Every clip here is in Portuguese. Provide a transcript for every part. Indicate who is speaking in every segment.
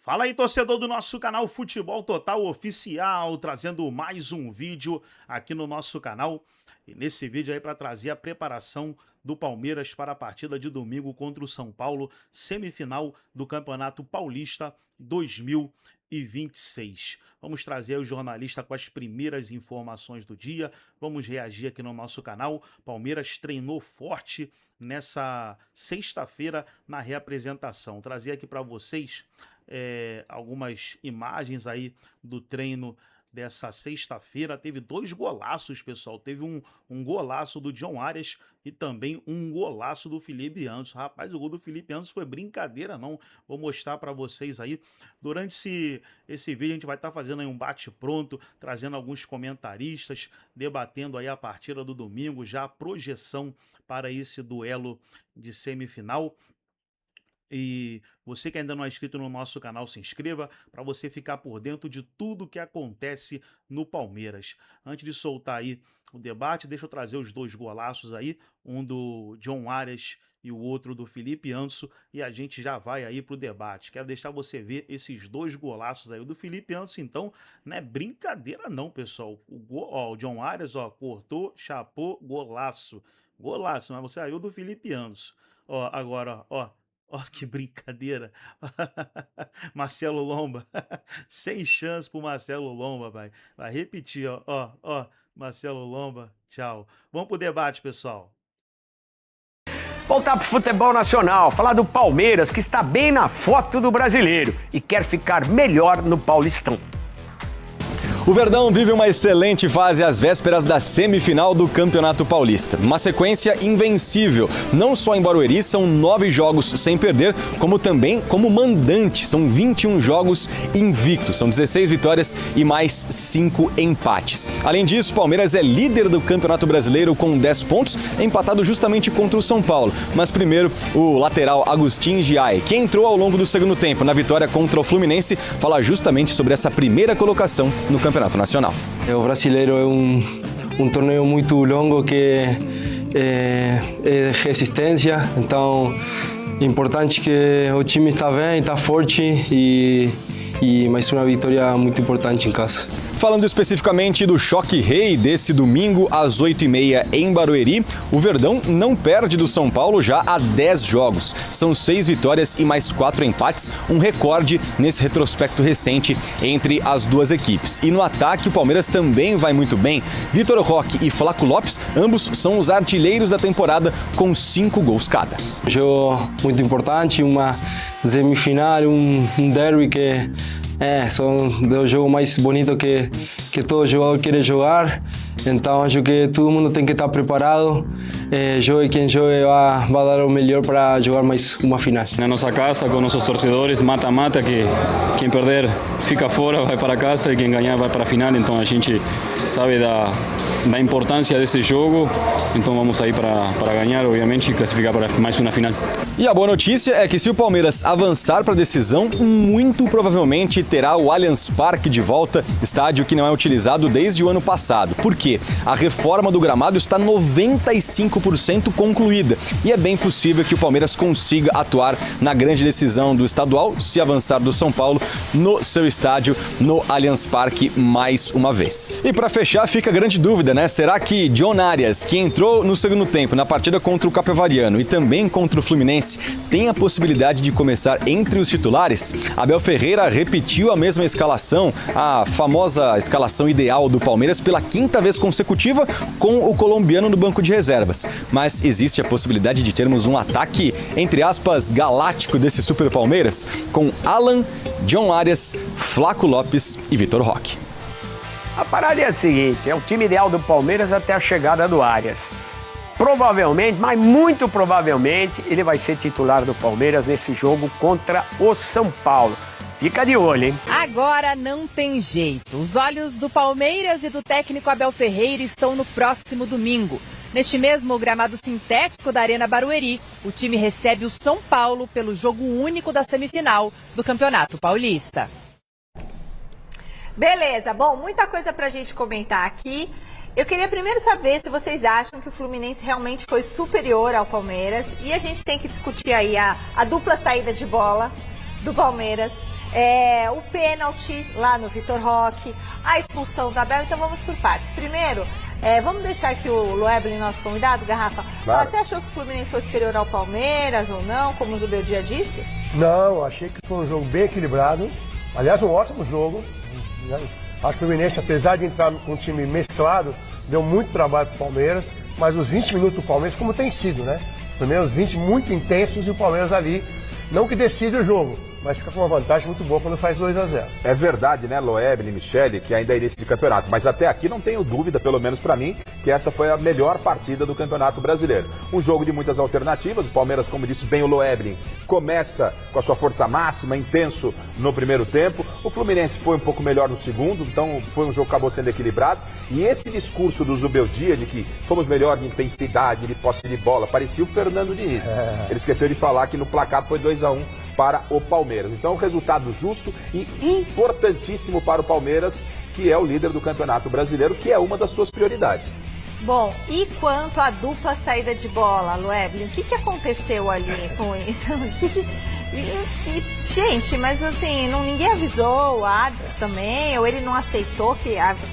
Speaker 1: Fala aí, torcedor do nosso canal Futebol Total Oficial, trazendo mais um vídeo aqui no nosso canal. E nesse vídeo aí para trazer a preparação do Palmeiras para a partida de domingo contra o São Paulo, semifinal do Campeonato Paulista 2026. Vamos trazer o jornalista com as primeiras informações do dia, vamos reagir aqui no nosso canal. Palmeiras treinou forte nessa sexta-feira na reapresentação. Trazer aqui para vocês algumas imagens aí do treino dessa sexta-feira. Teve dois golaços, pessoal. Teve um golaço do John Arias e também um golaço do Felipe Anderson. Rapaz, o gol do Felipe Anderson foi brincadeira, não. Vou mostrar para vocês aí. Durante esse vídeo a gente vai estar fazendo aí um bate-pronto, trazendo alguns comentaristas, debatendo aí a partida do domingo, já a projeção para esse duelo de semifinal. E você que ainda não é inscrito no nosso canal, se inscreva para você ficar por dentro de tudo que acontece no Palmeiras. Antes de soltar aí o debate, deixa eu trazer os dois golaços aí, um do John Arias e o outro do Felipe Anderson, e a gente já vai aí pro debate. Quero deixar você ver esses dois golaços aí. O do Felipe Anderson, então, não é brincadeira não, pessoal. O John Arias, ó, cortou, chapou, golaço. Golaço, mas você aí o do Felipe Anderson. Ó, agora, ó. Ó, que brincadeira. Marcelo Lomba. Sem chance pro Marcelo Lomba, vai. Vai repetir, ó. Ó. Marcelo Lomba, tchau. Vamos pro debate, pessoal.
Speaker 2: Voltar pro futebol nacional, falar do Palmeiras, que está bem na foto do brasileiro e quer ficar melhor no Paulistão.
Speaker 3: O Verdão vive uma excelente fase às vésperas da semifinal do Campeonato Paulista. Uma sequência invencível. Não só em Barueri, são 9 jogos sem perder, como também como mandante. São 21 jogos invictos. São 16 vitórias e mais 5 empates. Além disso, o Palmeiras é líder do Campeonato Brasileiro com 10 pontos, empatado justamente contra o São Paulo. Mas primeiro, o lateral Agustin Giai, que entrou ao longo do segundo tempo na vitória contra o Fluminense, fala justamente sobre essa primeira colocação no Campeonato Nacional.
Speaker 4: O Brasileiro é um torneio muito longo que é de resistência, então é importante que o time está bem, está forte e mais uma vitória muito importante em casa.
Speaker 3: Falando especificamente do choque rei desse domingo às 8h30 em Barueri, o Verdão não perde do São Paulo já há 10 jogos. São 6 vitórias e mais 4 empates, um recorde nesse retrospecto recente entre as duas equipes. E no ataque o Palmeiras também vai muito bem. Vitor Roque e Flaco Lopes, ambos são os artilheiros da temporada com 5 gols cada.
Speaker 4: Jogo muito importante, uma semifinal, um derby que são os jogos mais bonitos que todo jogador quer jogar. Então acho que todo mundo tem que estar preparado. Jogue quem jogue vai dar o melhor para jogar mais uma final.
Speaker 5: Na nossa casa, com nossos torcedores, mata-mata, que quem perder fica fora, vai para casa, e quem ganhar vai para a final. Então a gente sabe da importância desse jogo, então vamos aí para ganhar, obviamente, e classificar para mais uma final.
Speaker 3: E a boa notícia é que se o Palmeiras avançar para a decisão, muito provavelmente terá o Allianz Parque de volta, estádio que não é utilizado desde o ano passado. Por quê? A reforma do gramado está 95% concluída e é bem possível que o Palmeiras consiga atuar na grande decisão do estadual, se avançar do São Paulo, no seu estádio, no Allianz Parque mais uma vez. E para fechar, fica a grande dúvida, né? Será que John Arias, que entrou no segundo tempo na partida contra o Capivariano e também contra o Fluminense, tem a possibilidade de começar entre os titulares? Abel Ferreira repetiu a mesma escalação, a famosa escalação ideal do Palmeiras pela 5ª vez consecutiva, com o colombiano no banco de reservas. Mas existe a possibilidade de termos um ataque, entre aspas, galáctico desse Super Palmeiras, com Alan, John Arias, Flaco Lopes e Vitor Roque.
Speaker 2: A parada é a seguinte, é o time ideal do Palmeiras até a chegada do Arias. Provavelmente, mas muito provavelmente, ele vai ser titular do Palmeiras nesse jogo contra o São Paulo. Fica de olho, hein?
Speaker 6: Agora não tem jeito. Os olhos do Palmeiras e do técnico Abel Ferreira estão no próximo domingo. Neste mesmo gramado sintético da Arena Barueri, o time recebe o São Paulo pelo jogo único da semifinal do Campeonato Paulista.
Speaker 7: Beleza, bom, muita coisa pra gente comentar aqui. Eu queria primeiro saber se vocês acham que o Fluminense realmente foi superior ao Palmeiras. E a gente tem que discutir aí a dupla saída de bola do Palmeiras. o pênalti lá no Vitor Roque, a expulsão da Abel. Então vamos por partes. Primeiro, vamos deixar aqui o Loeblin, nosso convidado, Garrafa.
Speaker 8: Claro.
Speaker 7: Você achou que o Fluminense foi superior ao Palmeiras ou não, como o Zubeldia disse?
Speaker 8: Não, achei que foi um jogo bem equilibrado. Aliás, um ótimo jogo. Acho que o Fluminense, apesar de entrar com um time mesclado, deu muito trabalho para o Palmeiras. Mas os 20 minutos do Palmeiras, como tem sido, né? Os primeiros 20 muito intensos e o Palmeiras ali, não que decide o jogo, mas fica com uma vantagem muito boa quando faz 2-0.
Speaker 9: É verdade, né, Loeblin, Michele, que ainda é início de campeonato. Mas até aqui não tenho dúvida, pelo menos para mim, que essa foi a melhor partida do Campeonato Brasileiro. Um jogo de muitas alternativas. O Palmeiras, como disse bem o Loeblin, começa com a sua força máxima, intenso no primeiro tempo. O Fluminense foi um pouco melhor no segundo, então foi um jogo que acabou sendo equilibrado. E esse discurso do Zubeldia de que fomos melhor de intensidade, de posse de bola, parecia o Fernando Diniz. Ele esqueceu de falar que no placar foi 2-1 para o Palmeiras. Então, resultado justo e importantíssimo para o Palmeiras, que é o líder do Campeonato Brasileiro, que é uma das suas prioridades.
Speaker 7: Bom, e quanto à dupla saída de bola, Loeblin, o que aconteceu ali com isso? Gente, mas assim, ninguém avisou o árbitro também, ou ele não aceitou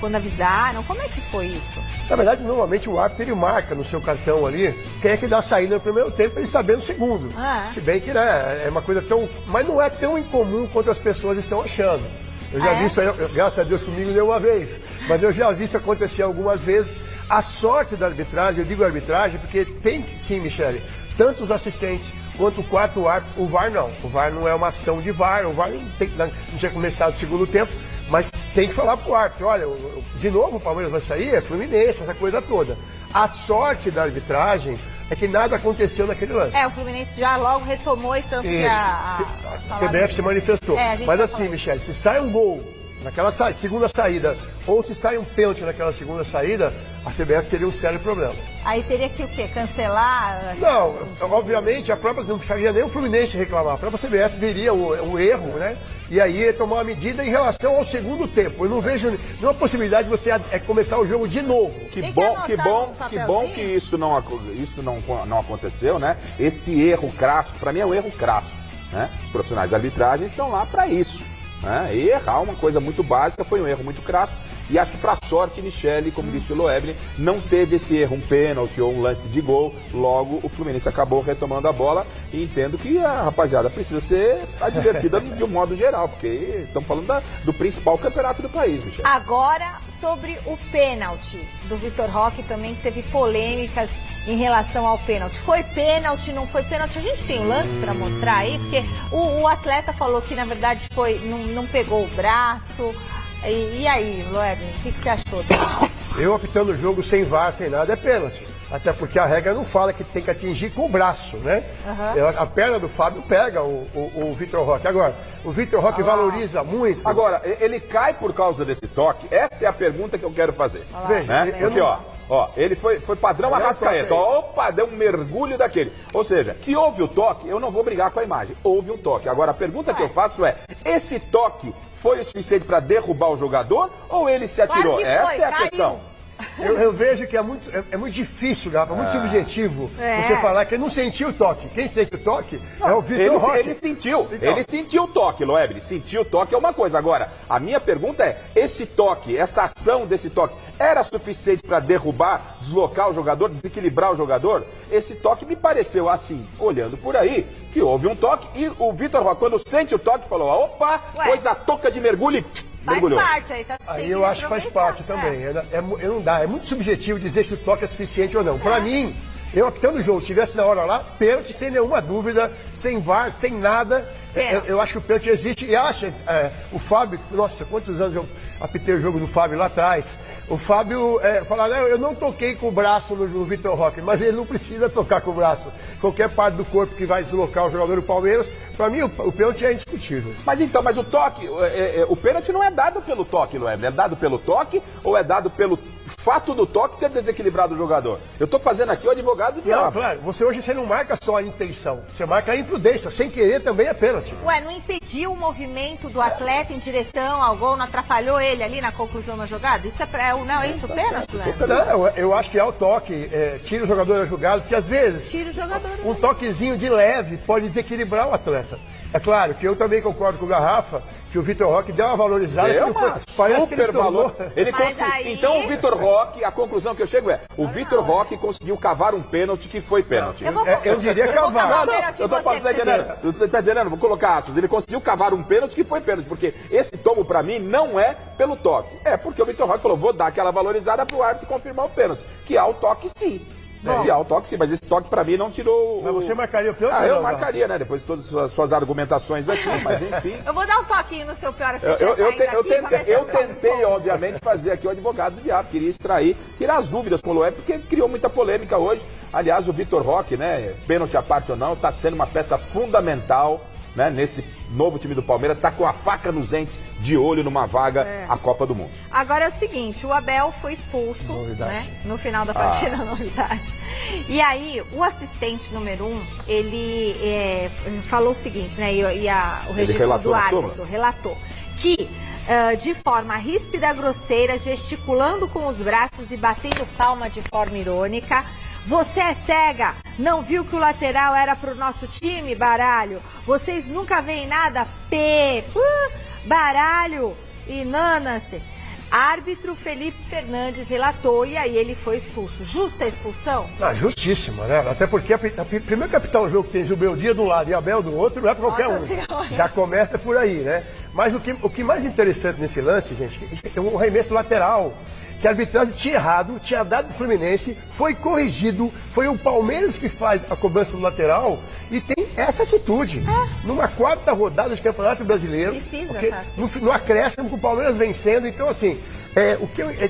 Speaker 7: quando avisaram? Como é que foi isso?
Speaker 8: Na verdade, normalmente o árbitro ele marca no seu cartão ali quem é que dá a saída no primeiro tempo para ele saber no segundo. Se bem que né, é uma coisa tão... Mas não é tão incomum quanto as pessoas estão achando. Eu já vi isso aí, graças a Deus comigo deu uma vez, mas eu já vi isso acontecer algumas vezes. A sorte da arbitragem, eu digo arbitragem porque tem que sim, Michele, tanto os assistentes quanto o quarto árbitro, o VAR não. O VAR não é uma ação de VAR, o VAR não tinha começado o segundo tempo, mas tem que falar pro árbitro, olha, de novo o Palmeiras vai sair, é Fluminense, essa coisa toda. A sorte da arbitragem é que nada aconteceu naquele lance.
Speaker 7: O Fluminense já logo retomou e tanto que a
Speaker 8: CBF se manifestou. Mas assim, Michele, se sai um gol naquela segunda saída, ou se sai um pênalti naquela segunda saída, a CBF teria um sério problema.
Speaker 7: Aí teria que o quê? Cancelar?
Speaker 8: Não, obviamente a própria não precisaria nem o Fluminense reclamar, a própria CBF veria o erro, né? E aí ia tomar uma medida em relação ao segundo tempo. Eu não vejo nenhuma possibilidade de você começar o jogo de novo.
Speaker 9: Que bom que isso não aconteceu, né? Esse erro crasso, para mim é um erro crasso, né? Os profissionais de arbitragem estão lá para isso. E errar uma coisa muito básica, foi um erro muito crasso, e acho que para sorte, Michele, como disse o Loeblin, não teve esse erro, um pênalti ou um lance de gol, logo o Fluminense acabou retomando a bola, e entendo que a rapaziada precisa ser advertida de um modo geral, porque estamos falando do principal campeonato do país, Michele.
Speaker 7: Agora, sobre o pênalti do Vitor Roque, também teve polêmicas em relação ao pênalti. Foi pênalti, não foi pênalti? A gente tem um lance para mostrar aí, porque o atleta falou que na verdade não pegou o braço. E aí, Loeblin, o que você achou?
Speaker 8: Eu apitando o jogo sem VAR, sem nada, é pênalti. Até porque a regra não fala que tem que atingir com o braço, né? A perna do Fábio pega o Vitor Roque. Agora, o Vitor Roque valoriza muito.
Speaker 9: Agora, ele cai por causa desse toque? Essa é a pergunta que eu quero fazer.
Speaker 8: Veja,
Speaker 9: né? Porque, ó, ele foi padrão Arrascaeta. Opa, deu um mergulho daquele. Ou seja, que houve o toque, eu não vou brigar com a imagem. Houve um toque. Agora, a pergunta que eu faço é, esse toque foi o suficiente para derrubar o jogador ou ele se atirou?
Speaker 7: Claro que
Speaker 9: essa
Speaker 7: foi,
Speaker 9: é a questão.
Speaker 8: Eu vejo que é muito difícil, Garrafa, muito subjetivo você falar que ele não sentiu o toque. Quem sente o toque é o Vitor Roque.
Speaker 9: Ele sentiu o toque, Loeblin. Sentiu o toque é uma coisa. Agora, a minha pergunta é, esse toque, essa ação desse toque, era suficiente para derrubar, deslocar o jogador, desequilibrar o jogador? Esse toque me pareceu assim, olhando por aí, que houve um toque e o Vitor Roque, quando sente o toque, falou, opa, pôs a touca de mergulho e mergulhou.
Speaker 7: Faz parte aí, tá?
Speaker 8: Aí eu acho que faz parte também. Não dá, é muito subjetivo dizer se o toque é suficiente ou não. Para mim, eu apitando o jogo, se tivesse na hora lá, pênalti sem nenhuma dúvida, sem VAR, sem nada. Eu acho que o pênalti existe e acha. O Fábio, nossa, quantos anos eu apitei o jogo do Fábio lá atrás. O Fábio falava, eu não toquei com o braço no Vitor Roque, mas ele não precisa tocar com o braço. Qualquer parte do corpo que vai deslocar o jogador do Palmeiras, para mim o pênalti é indiscutível.
Speaker 9: Mas o toque, o pênalti não é dado pelo toque, Loeblin, é dado pelo toque ou é dado pelo fato do toque ter desequilibrado o jogador? Eu tô fazendo aqui o advogado de
Speaker 8: Não, claro, hoje você não marca só a intenção, você marca a imprudência, sem querer também é pênalti.
Speaker 7: Não impediu o movimento do atleta em direção ao gol, não atrapalhou ele ali na conclusão da jogada? Isso não é isso pênalti, né?
Speaker 8: Não, eu acho que é o toque, tira o jogador da jogada, porque às vezes
Speaker 7: tira o jogador,
Speaker 8: um toquezinho de leve pode desequilibrar o atleta. É claro que eu também concordo com o Garrafa, que o Vitor Roque deu uma valorizada.
Speaker 9: Deu uma
Speaker 8: parece que ele
Speaker 9: valor. Ele
Speaker 7: aí...
Speaker 9: Então o Vitor Roque, a conclusão que eu chego é, o Vitor Roque conseguiu cavar um pênalti que foi pênalti.
Speaker 8: Eu diria cavar.
Speaker 9: Eu tô falando, você tá entendendo? Vou colocar aspas. Ele conseguiu cavar um pênalti que foi pênalti, porque esse tomo pra mim não é pelo toque. É porque o Vitor Roque falou, vou dar aquela valorizada pro árbitro confirmar o pênalti. Que há o toque sim. Que há o toque sim, mas esse toque pra mim não tirou...
Speaker 8: Mas você marcaria o pênalti?
Speaker 9: Eu marcaria, né? Depois de todas as suas argumentações aqui, mas enfim...
Speaker 7: Eu vou dar um toquinho no seu pior
Speaker 9: Eu tentei, obviamente, fazer aqui o advogado do diabo. Queria tirar as dúvidas com o Loeb, porque criou muita polêmica hoje. Aliás, o Vitor Roque, né? Pênalti à parte ou não, tá sendo uma peça fundamental, né, nesse novo time do Palmeiras, está com a faca nos dentes, de olho numa vaga à Copa do Mundo.
Speaker 7: Agora é o seguinte, o Abel foi expulso, né, no final da partida, novidade. E aí, o assistente número 1, ele falou o seguinte, né, o registro do árbitro relatou que de forma ríspida, grosseira, gesticulando com os braços e batendo palma de forma irônica. Você é cega? Não viu que o lateral era pro nosso time, baralho? Vocês nunca veem nada? Baralho e nana-se. Árbitro Felipe Fernandes relatou e aí ele foi expulso. Justa a expulsão?
Speaker 8: Justíssima, né? Até porque primeiro capitão do jogo que tem Zubeldia de um lado e Abel do outro não é pra qualquer um. Já começa por aí, né? Mas o que mais interessante nesse lance, gente, é um arremesso lateral. Que a arbitragem tinha errado, tinha dado pro Fluminense, foi corrigido, foi o Palmeiras que faz a cobrança do lateral e tem essa atitude. Numa quarta rodada de Campeonato Brasileiro, no acréscimo com o Palmeiras vencendo, então assim,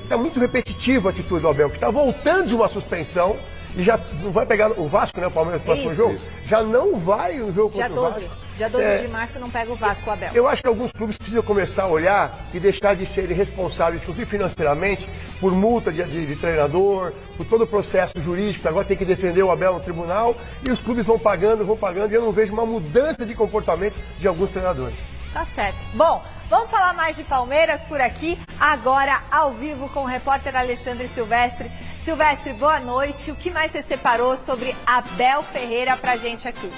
Speaker 8: tá muito repetitivo a atitude do Abel, que tá voltando de uma suspensão e já não vai pegar o Vasco, né, o Palmeiras no próximo jogo, já não vai no jogo contra o Vasco.
Speaker 7: Dia 12 de março não pega o Vasco, Abel.
Speaker 8: Eu acho que alguns clubes precisam começar a olhar e deixar de serem responsáveis, inclusive financeiramente, por multa de treinador, por todo o processo jurídico, agora tem que defender o Abel no tribunal, e os clubes vão pagando, e eu não vejo uma mudança de comportamento de alguns treinadores.
Speaker 7: Tá certo. Bom, vamos falar mais de Palmeiras por aqui, agora ao vivo com o repórter Alexandre Silvestre. Silvestre, boa noite. O que mais você separou sobre Abel Ferreira pra gente aqui?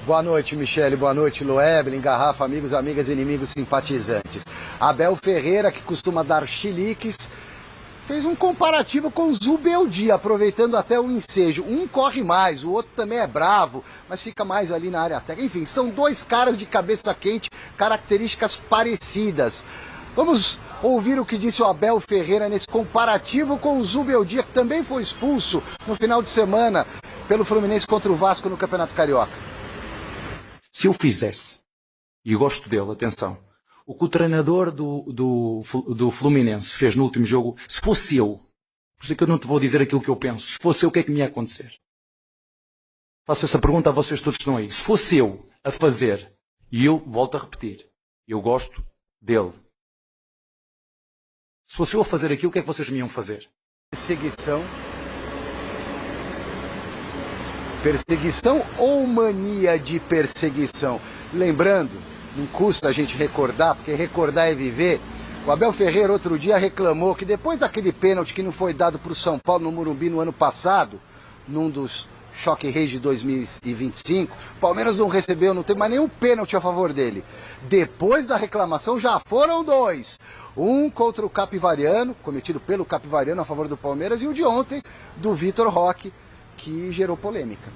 Speaker 10: Boa noite, Michele. Boa noite, Loeblin, Garrafa, amigos, amigas, inimigos, simpatizantes. Abel Ferreira, que costuma dar chiliques, fez um comparativo com Zubeldia, aproveitando até o ensejo. Um corre mais, o outro também é bravo, mas fica mais ali na área técnica. Enfim, são dois caras de cabeça quente, características parecidas. Vamos ouvir o que disse o Abel Ferreira nesse comparativo com o Zubeldia, que também foi expulso no final de semana pelo Fluminense contra o Vasco no Campeonato Carioca.
Speaker 11: Se eu fizesse, e eu gosto dele, atenção, o que o treinador do Fluminense fez no último jogo, se fosse eu, por isso é que eu não te vou dizer aquilo que eu penso, se fosse eu, o que é que me ia acontecer? Faço essa pergunta a vocês todos que estão aí. Se fosse eu a fazer, e eu volto a repetir, eu gosto dele. Se fosse eu a fazer aquilo, o que é que vocês me iam fazer?
Speaker 10: Perseguição ou mania de perseguição? Lembrando, não custa a gente recordar, porque recordar é viver. O Abel Ferreira outro dia reclamou que depois daquele pênalti que não foi dado para o São Paulo no Morumbi no ano passado, num dos Choque Reis de 2025, o Palmeiras não recebeu, não tem mais nenhum pênalti a favor dele. Depois da reclamação já foram dois. Um contra o Capivariano, cometido pelo Capivariano a favor do Palmeiras, e o de ontem, do Vitor Roque, que gerou polêmica.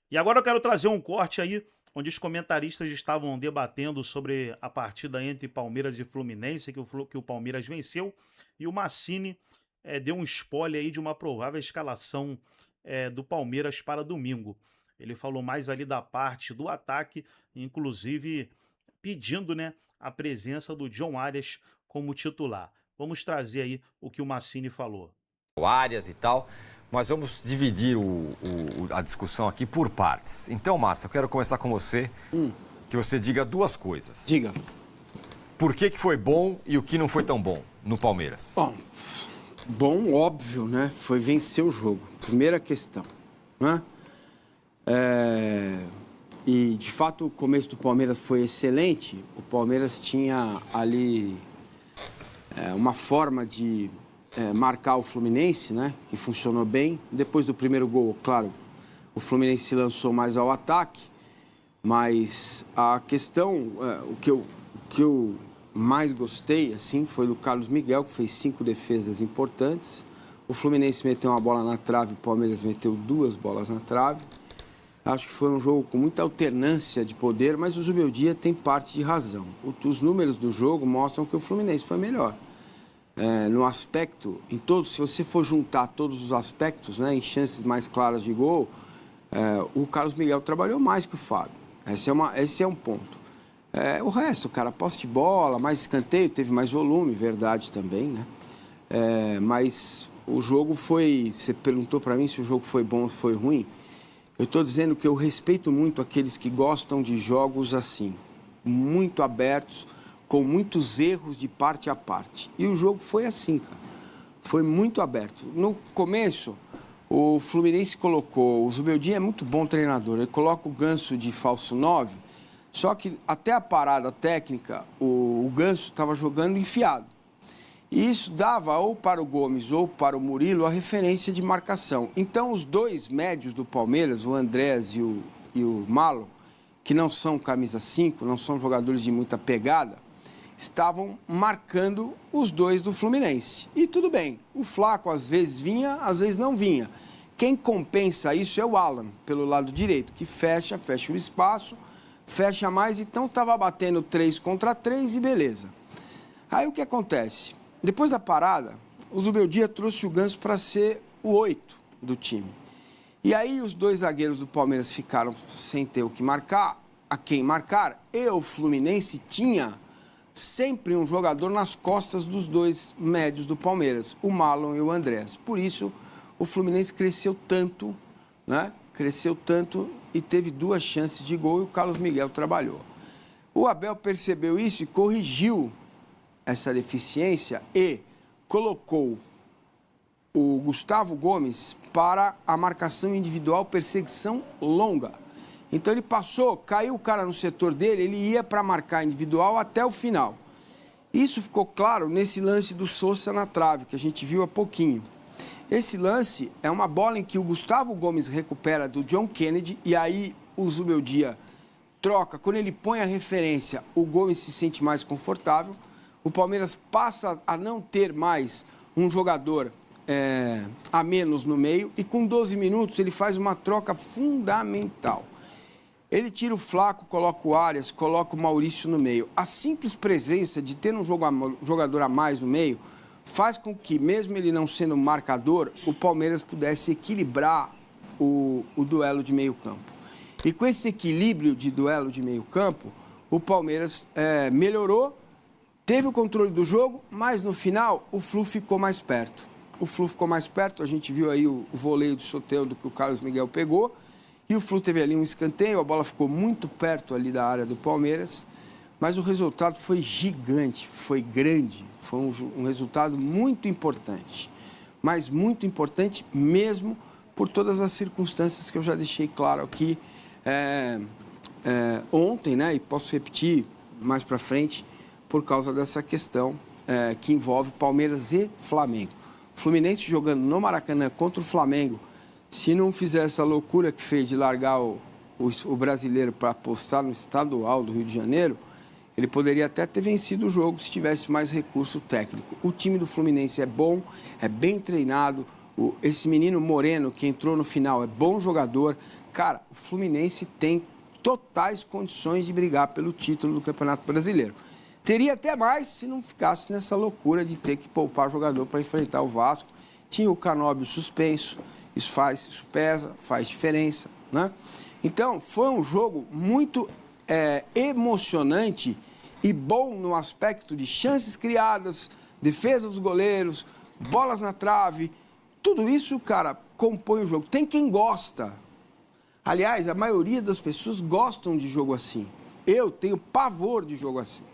Speaker 1: E agora eu quero trazer um corte aí, onde os comentaristas estavam debatendo sobre a partida entre Palmeiras e Fluminense, que o Palmeiras venceu, e o Massini deu um spoiler aí de uma provável escalação do Palmeiras para domingo. Ele falou mais ali da parte do ataque, inclusive pedindo, né, a presença do John Arias como titular. Vamos trazer aí o que o Massini falou.
Speaker 12: O Arias e tal... Mas vamos dividir a discussão aqui por partes. Então, Márcio, eu quero começar com você, que você diga duas coisas.
Speaker 13: Diga.
Speaker 12: Por que foi bom e o que não foi tão bom no Palmeiras?
Speaker 13: Bom, óbvio, né? Foi vencer o jogo. Primeira questão, né? E, de fato, o começo do Palmeiras foi excelente. O Palmeiras tinha ali uma forma de... marcar o Fluminense, né? Que funcionou bem. Depois do primeiro gol, claro, o Fluminense se lançou mais ao ataque, mas a questão, o que eu mais gostei, assim, foi do Carlos Miguel, que fez 5 defesas importantes. O Fluminense meteu uma bola na trave, o Palmeiras meteu 2 bolas na trave. Acho que foi um jogo com muita alternância de poder, mas o Zubeldia tem parte de razão. Os números do jogo mostram que o Fluminense foi melhor. No aspecto, em todos, se você for juntar todos os aspectos, né, em chances mais claras de gol, o Carlos Miguel trabalhou mais que o Fábio. Esse é um ponto. O resto, cara, posse de bola, mais escanteio, teve mais volume, verdade também, né? Mas o jogo foi... Você perguntou para mim se o jogo foi bom ou foi ruim. Eu estou dizendo que eu respeito muito aqueles que gostam de jogos assim, muito abertos, com muitos erros de parte a parte. E o jogo foi assim, cara. Foi muito aberto. No começo, o Fluminense colocou... O Zubeldia é muito bom treinador. Ele coloca o Ganso de falso 9, só que até a parada técnica, o Ganso estava jogando enfiado. E isso dava ou para o Gomes ou para o Murilo a referência de marcação. Então, os 2 médios do Palmeiras, o Andrés e o Malo, que não são camisa 5, não são jogadores de muita pegada, estavam marcando os 2 do Fluminense. E tudo bem, o Flaco às vezes vinha, às vezes não vinha. Quem compensa isso é o Alan, pelo lado direito, que fecha o espaço, fecha mais, então estava batendo 3 contra 3 e beleza. Aí o que acontece? Depois da parada, o Zubeldia trouxe o Ganso para ser o 8 do time. E aí os 2 zagueiros do Palmeiras ficaram sem ter o que marcar, a quem marcar, e o Fluminense tinha sempre um jogador nas costas dos 2 médios do Palmeiras, o Marlon e o Andrés. Por isso, o Fluminense cresceu tanto, né? Cresceu tanto e teve 2 chances de gol e o Carlos Miguel trabalhou. O Abel percebeu isso e corrigiu essa deficiência e colocou o Gustavo Gomes para a marcação individual, perseguição longa. Então ele passou, caiu o cara no setor dele, ele ia para marcar individual até o final. Isso ficou claro nesse lance do Sousa na trave, que a gente viu há pouquinho. Esse lance é uma bola em que o Gustavo Gomes recupera do John Kennedy e aí o Zubeldia troca. Quando ele põe a referência, o Gomes se sente mais confortável. O Palmeiras passa a não ter mais um jogador a menos no meio e com 12 minutos ele faz uma troca fundamental. Ele tira o Flaco, coloca o Arias, coloca o Maurício no meio. A simples presença de ter um jogador a mais no meio faz com que, mesmo ele não sendo marcador, o Palmeiras pudesse equilibrar o duelo de meio campo. E com esse equilíbrio de duelo de meio campo, o Palmeiras melhorou, teve o controle do jogo, mas no final o Flu ficou mais perto. O Flu ficou mais perto, a gente viu aí o voleio do Soteldo que o Carlos Miguel pegou, e o Flu teve ali um escanteio, a bola ficou muito perto ali da área do Palmeiras, mas o resultado foi gigante, foi grande, foi um resultado muito importante, mas muito importante mesmo por todas as circunstâncias que eu já deixei claro aqui ontem, né, e posso repetir mais para frente, por causa dessa questão que envolve Palmeiras e Flamengo. O Fluminense jogando no Maracanã contra o Flamengo, se não fizer essa loucura que fez de largar o brasileiro para apostar no estadual do Rio de Janeiro, ele poderia até ter vencido o jogo se tivesse mais recurso técnico. O time do Fluminense é bom, é bem treinado. Esse menino Moreno que entrou no final é bom jogador. Cara, o Fluminense tem totais condições de brigar pelo título do Campeonato Brasileiro. Teria até mais se não ficasse nessa loucura de ter que poupar jogador para enfrentar o Vasco. Tinha o Canóbio suspenso, isso pesa, faz diferença, né? Então, foi um jogo muito emocionante e bom no aspecto de chances criadas, defesa dos goleiros, bolas na trave. Tudo isso, cara, compõe o jogo. Tem quem gosta. Aliás, a maioria das pessoas gostam de jogo assim. Eu tenho pavor de jogo assim.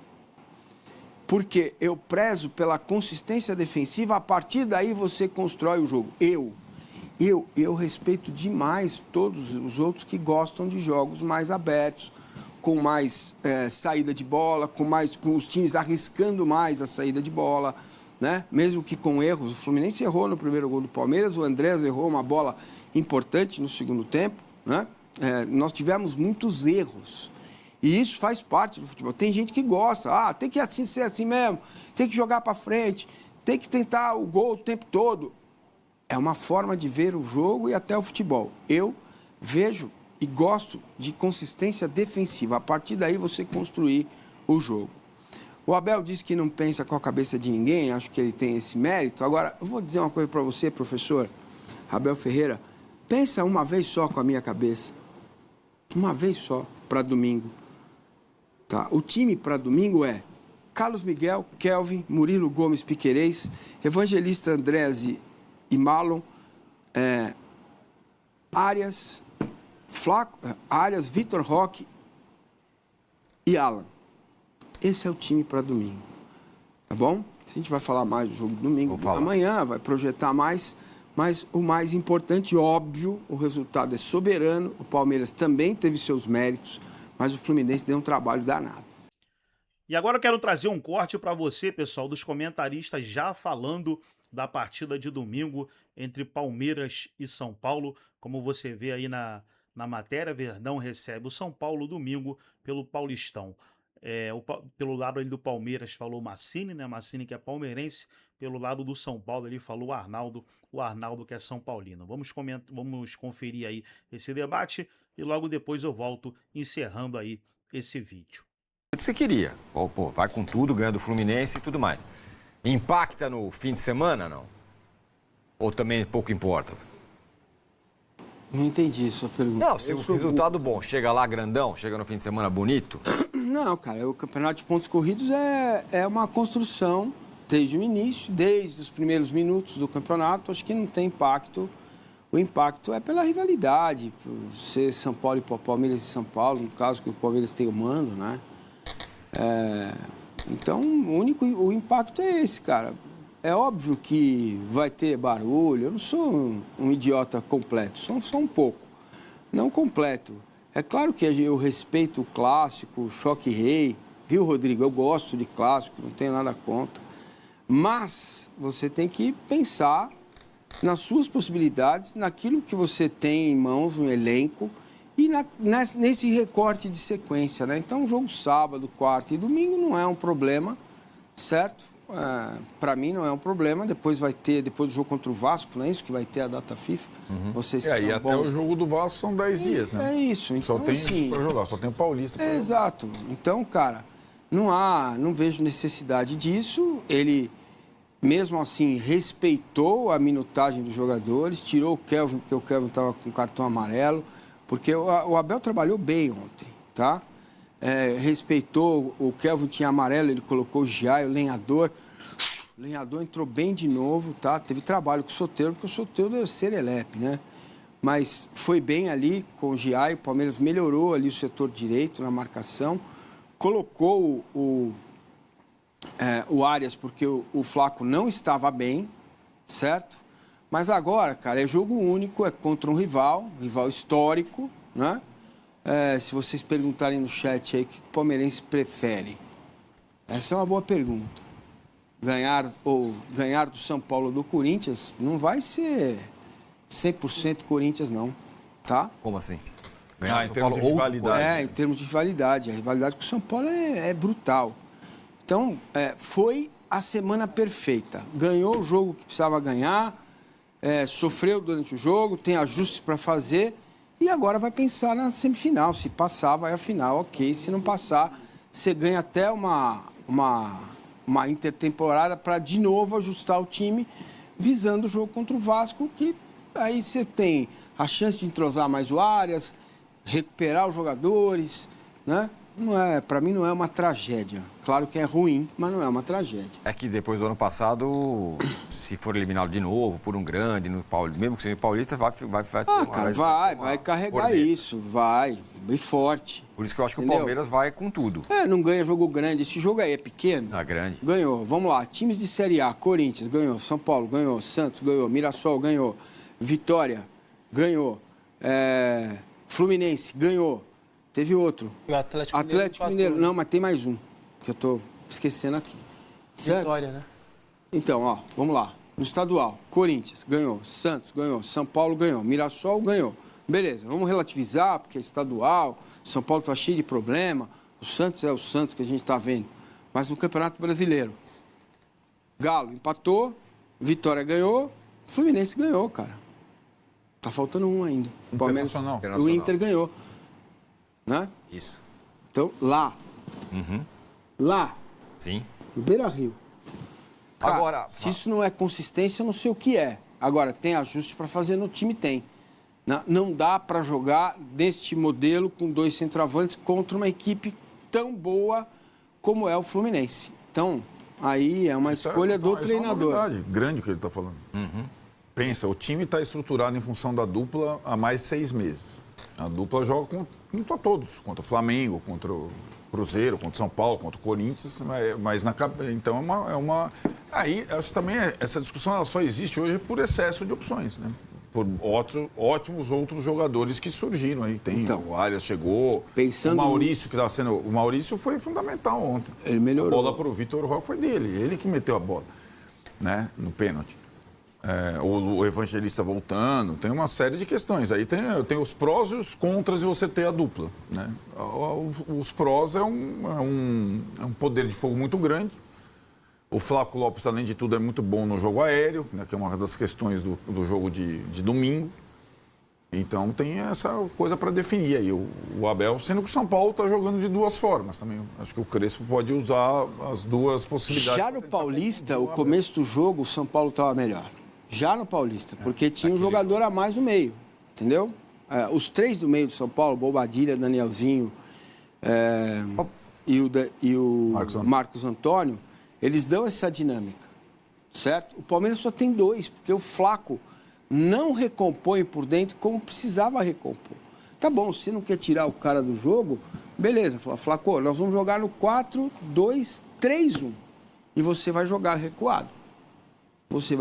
Speaker 13: Porque eu prezo pela consistência defensiva, a partir daí você constrói o jogo. Eu respeito demais todos os outros que gostam de jogos mais abertos, com mais saída de bola, com os times arriscando mais a saída de bola, né? Mesmo que com erros. O Fluminense errou no primeiro gol do Palmeiras, o Andrés errou uma bola importante no segundo tempo, né? Nós tivemos muitos erros. E isso faz parte do futebol. Tem gente que gosta, tem que ser assim mesmo, tem que jogar para frente, tem que tentar o gol o tempo todo. É uma forma de ver o jogo e até o futebol. Eu vejo e gosto de consistência defensiva. A partir daí você construir o jogo. O Abel disse que não pensa com a cabeça de ninguém, acho que ele tem esse mérito. Agora, eu vou dizer uma coisa para você, professor Abel Ferreira. Pensa uma vez só com a minha cabeça. Uma vez só, para domingo. Tá? O time para domingo é Carlos Miguel, Kelvin, Murilo Gomes Piquerez, Evangelista Andrés e Marlon, Arias, Vitor Roque e Alan. Esse é o time para domingo. Tá bom? A gente vai falar mais do jogo do domingo amanhã, vai projetar mais. Mas o mais importante, óbvio, o resultado é soberano. O Palmeiras também teve seus méritos, mas o Fluminense deu um trabalho danado.
Speaker 1: E agora eu quero trazer um corte para você, pessoal, dos comentaristas já falando da partida de domingo entre Palmeiras e São Paulo. Como você vê aí na matéria, Verdão recebe o São Paulo domingo pelo Paulistão. Pelo lado ali do Palmeiras falou Massini, né? Massini que é palmeirense. Pelo lado do São Paulo ele falou o Arnaldo que é São Paulino. Vamos conferir aí esse debate e logo depois eu volto encerrando aí esse vídeo.
Speaker 12: O que você queria? Pô, vai com tudo, ganha do Fluminense e tudo mais. Impacta no fim de semana, não? Ou também pouco importa?
Speaker 13: Não entendi sua pergunta.
Speaker 12: Não, se o resultado bom, chega lá grandão, chega no fim de semana bonito.
Speaker 13: Não, cara, o campeonato de pontos corridos é uma construção desde o início, desde os primeiros minutos do campeonato. Acho que não tem impacto. O impacto é pela rivalidade, por ser São Paulo e Palmeiras e São Paulo, no caso que o Palmeiras tem o mando, né? Então, o impacto é esse, cara. É óbvio que vai ter barulho. Eu não sou um idiota completo, só um pouco. Não completo. É claro que eu respeito o clássico, o choque rei. Viu, Rodrigo? Eu gosto de clássico, não tenho nada contra. Mas você tem que pensar nas suas possibilidades, naquilo que você tem em mãos, no elenco, e nesse recorte de sequência, né? Então, o jogo sábado, quarta e domingo não é um problema, certo? Para mim não é um problema. Depois do jogo contra o Vasco, não é isso? Que vai ter a data FIFA. Vocês
Speaker 14: e até o jogo do Vasco são 10 dias, né?
Speaker 13: É isso. Então,
Speaker 14: só tem isso para jogar, só tem o Paulista para jogar.
Speaker 13: Exato. Então, cara, não vejo necessidade disso. Ele, mesmo assim, respeitou a minutagem dos jogadores, tirou o Kelvin, porque o Kelvin estava com cartão amarelo, porque o Abel trabalhou bem ontem, tá? Respeitou, o Kelvin tinha amarelo, ele colocou o Giai, o Lenhador. O Lenhador entrou bem de novo, tá? Teve trabalho com o Soteldo, porque o Soteldo é serelepe, né? Mas foi bem ali com o Giai, o Palmeiras melhorou ali o setor direito na marcação, colocou o Arias, porque o Flaco não estava bem, certo? Mas agora, cara, é jogo único, é contra um rival histórico, né? Se vocês perguntarem no chat aí o que o palmeirense prefere, essa é uma boa pergunta. Ganhar do São Paulo ou do Corinthians não vai ser 100% Corinthians, não, tá?
Speaker 12: Como assim?
Speaker 14: Ganhar em termos de rivalidade.
Speaker 13: Em termos de rivalidade. A rivalidade com o São Paulo é brutal. Então, foi a semana perfeita. Ganhou o jogo que precisava ganhar, sofreu durante o jogo, tem ajustes para fazer. E agora vai pensar na semifinal. Se passar, vai à final, ok. Se não passar, você ganha até uma intertemporada para, de novo, ajustar o time, visando o jogo contra o Vasco, que aí você tem a chance de entrosar mais o Arias, recuperar os jogadores, né? Para mim não é uma tragédia. Claro que é ruim, mas não é uma tragédia.
Speaker 12: É que depois do ano passado, se for eliminado de novo por um grande, mesmo que seja Paulista, vai
Speaker 13: vai carregar isso, vai, bem forte.
Speaker 12: Por isso que eu acho que o Palmeiras vai com tudo.
Speaker 13: Não ganha jogo grande. Esse jogo aí é pequeno.
Speaker 12: Grande.
Speaker 13: Ganhou, vamos lá. Times de Série A, Corinthians ganhou, São Paulo ganhou, Santos ganhou, Mirassol ganhou, Vitória ganhou, Fluminense ganhou. Teve outro.
Speaker 15: O Atlético
Speaker 13: Mineiro. Não, mas tem mais um, que eu tô esquecendo aqui.
Speaker 15: Vitória, né?
Speaker 13: Então, vamos lá. No estadual, Corinthians ganhou, Santos ganhou, São Paulo ganhou, Mirassol ganhou, Beleza, vamos relativizar, porque é estadual, São Paulo está cheio de problema, o Santos é o Santos que a gente está vendo. Mas no Campeonato Brasileiro, Galo empatou, Vitória ganhou, Fluminense ganhou, cara. Tá faltando um ainda. O Palmeiras, o Inter ganhou. Né?
Speaker 12: Isso.
Speaker 13: Então, lá. Lá.
Speaker 12: Sim.
Speaker 13: No Beira-Rio. Cara,
Speaker 12: agora,
Speaker 13: se isso não é consistência, eu não sei o que é. Agora, tem ajuste para fazer no time? Tem. Não dá para jogar deste modelo com 2 centroavantes contra uma equipe tão boa como é o Fluminense. Então, aí é uma escolha do treinador.
Speaker 14: É uma novidade grande que ele está falando. Pensa, o time está estruturado em função da dupla há mais de 6 meses. A dupla joga contra todos, contra o Flamengo, contra o Cruzeiro, contra o São Paulo, contra o Corinthians, mas então é uma... Aí, acho que também essa discussão ela só existe hoje por excesso de opções, né? Por ótimos outros jogadores que surgiram aí. O Arias chegou, o Maurício que estava sendo... O Maurício foi fundamental ontem.
Speaker 13: Ele melhorou.
Speaker 14: A bola para o Vitor Roque foi dele, ele que meteu a bola, né? No pênalti. O Evangelista voltando, tem uma série de questões. Aí tem os prós e os contras de você ter a dupla, né? Os prós é um poder de fogo muito grande. O Flávio Lopes, além de tudo, é muito bom no jogo aéreo, né, que é uma das questões do jogo de domingo. Então tem essa coisa para definir aí. O Abel, sendo que o São Paulo está jogando de 2 formas também. Acho que o Crespo pode usar as 2 possibilidades.
Speaker 13: Já no Paulista, o começo do jogo, o São Paulo estava melhor. Já no Paulista, porque tinha um jogador a mais no meio, entendeu? Os 3 do meio do São Paulo, Bobadilha, Danielzinho e o Marcos Antônio, eles dão essa dinâmica, certo? O Palmeiras só tem 2, porque o Flaco não recompõe por dentro como precisava recompor. Tá bom, se não quer tirar o cara do jogo, beleza. Fala, Flaco, nós vamos jogar no 4-2-3-1 e você vai jogar recuado. Você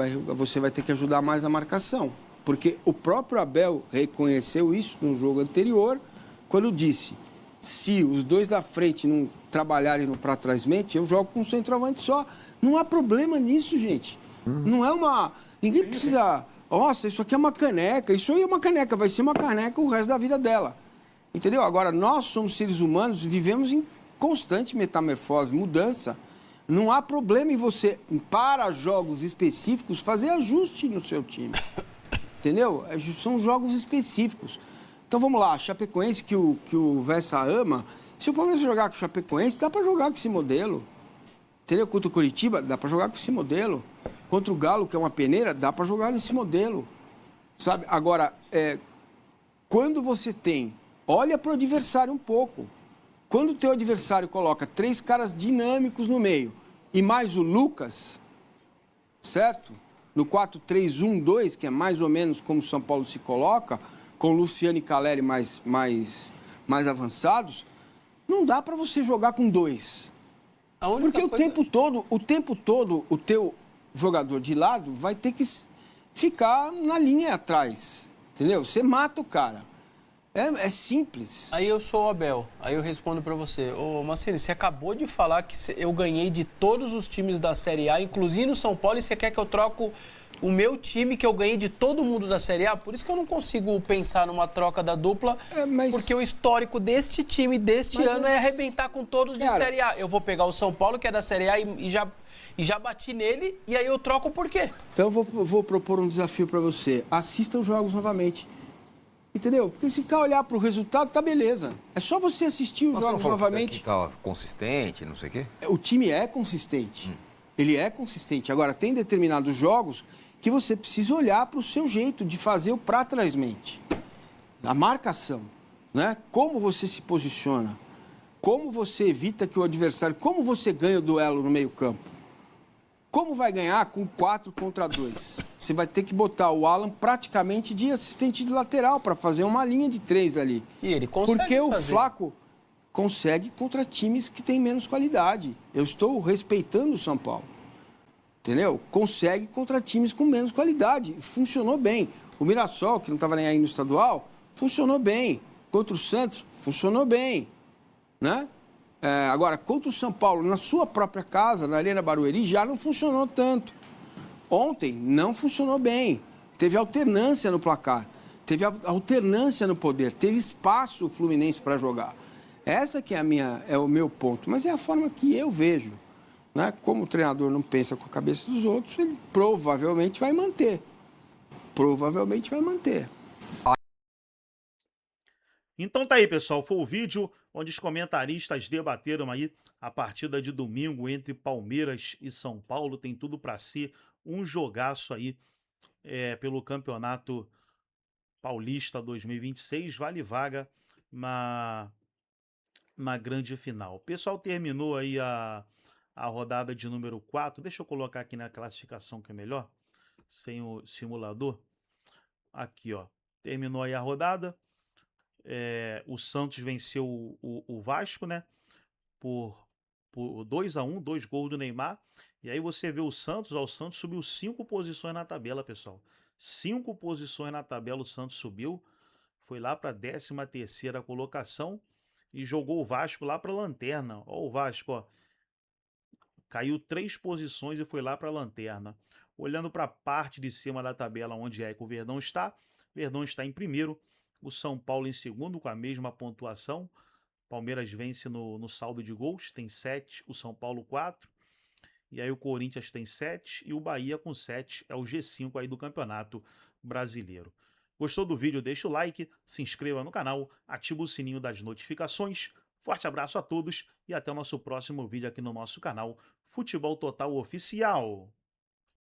Speaker 13: vai ter que ajudar mais a marcação. Porque o próprio Abel reconheceu isso no jogo anterior, quando disse, se os 2 da frente não trabalharem no pra trás-mente, eu jogo com um centroavante só. Não há problema nisso, gente. Não é uma... Ninguém precisa... Nossa, isso aqui é uma caneca. Isso aí é uma caneca. Vai ser uma caneca o resto da vida dela. Entendeu? Agora, nós somos seres humanos, vivemos em constante metamorfose, mudança. Não há problema em você, para jogos específicos, fazer ajuste no seu time. Entendeu? São jogos específicos. Então vamos lá, Chapecoense que o Vessa ama. Se o Palmeiras jogar com o Chapecoense, dá para jogar com esse modelo. Entendeu? Contra o Curitiba, dá para jogar com esse modelo. Contra o Galo, que é uma peneira, dá para jogar nesse modelo. Sabe? Agora, quando você tem... Olha para o adversário um pouco. Quando o teu adversário coloca 3 caras dinâmicos no meio e mais o Lucas, certo? No 4-3-1-2, que é mais ou menos como o São Paulo se coloca, com o Luciano e Caleri mais avançados, não dá para você jogar com 2. Porque o tempo todo, o teu jogador de lado vai ter que ficar na linha atrás, entendeu? Você mata o cara. É simples.
Speaker 15: Aí eu sou o Abel, aí eu respondo pra você. Ô, Mancini, você acabou de falar que eu ganhei de todos os times da Série A, inclusive no São Paulo, e você quer que eu troco o meu time, que eu ganhei de todo mundo da Série A? Por isso que eu não consigo pensar numa troca da dupla, porque o histórico deste time, deste ano, é arrebentar com todos de Série A. Eu vou pegar o São Paulo, que é da Série A, e já bati nele, e aí eu troco por quê?
Speaker 13: Então eu vou propor um desafio pra você. Assista os jogos novamente. Entendeu? Porque se ficar olhar para o resultado, tá beleza. É só você assistir os jogos novamente.
Speaker 12: Que tá consistente, não sei o quê?
Speaker 13: O time é consistente. Ele é consistente. Agora, tem determinados jogos que você precisa olhar para o seu jeito de fazer o pra trás-mente. A marcação, né? Como você se posiciona. Como você evita que o adversário... Como você ganha o duelo no meio-campo. Como vai ganhar com 4 contra 2? Você vai ter que botar o Alan praticamente de assistente de lateral para fazer uma linha de 3 ali.
Speaker 15: E ele consegue
Speaker 13: Porque
Speaker 15: fazer.
Speaker 13: O Flaco consegue contra times que têm menos qualidade. Eu estou respeitando o São Paulo. Entendeu? Consegue contra times com menos qualidade. Funcionou bem. O Mirassol, que não estava nem aí no estadual, funcionou bem. Contra o Santos, funcionou bem. Né? Agora, contra o São Paulo, na sua própria casa, na Arena Barueri, já não funcionou tanto. Ontem, não funcionou bem. Teve alternância no placar. teve alternância no poder, teve espaço o Fluminense para jogar. Essa que é o meu ponto, mas é a forma que eu vejo. Né? Como o treinador não pensa com a cabeça dos outros, ele provavelmente vai manter. Provavelmente vai manter.
Speaker 1: Então tá aí, pessoal, foi o vídeo onde os comentaristas debateram aí a partida de domingo entre Palmeiras e São Paulo. Tem tudo para ser um jogaço aí pelo Campeonato Paulista 2026. Vale vaga na grande final. O pessoal terminou aí a rodada de número 4. Deixa eu colocar aqui na classificação que é melhor, sem o simulador. Aqui, ó. Terminou aí a rodada. O Santos venceu o Vasco, né? Por 2-1, 2 gols do Neymar. E aí você vê o Santos subiu 5 posições na tabela, pessoal. 5 posições na tabela o Santos subiu. Foi lá para a 13ª colocação e jogou o Vasco lá para a lanterna. Ó, o Vasco, ó, caiu 3 posições e foi lá para a lanterna. Olhando para a parte de cima da tabela onde é que o Verdão está em primeiro. O São Paulo em segundo com a mesma pontuação. Palmeiras vence no saldo de gols, tem 7, o São Paulo 4. E aí o Corinthians tem 7 e o Bahia com 7. É o G5 aí do Campeonato Brasileiro. Gostou do vídeo? Deixa o like, se inscreva no canal, ativa o sininho das notificações. Forte abraço a todos e até o nosso próximo vídeo aqui no nosso canal Futebol Total Oficial.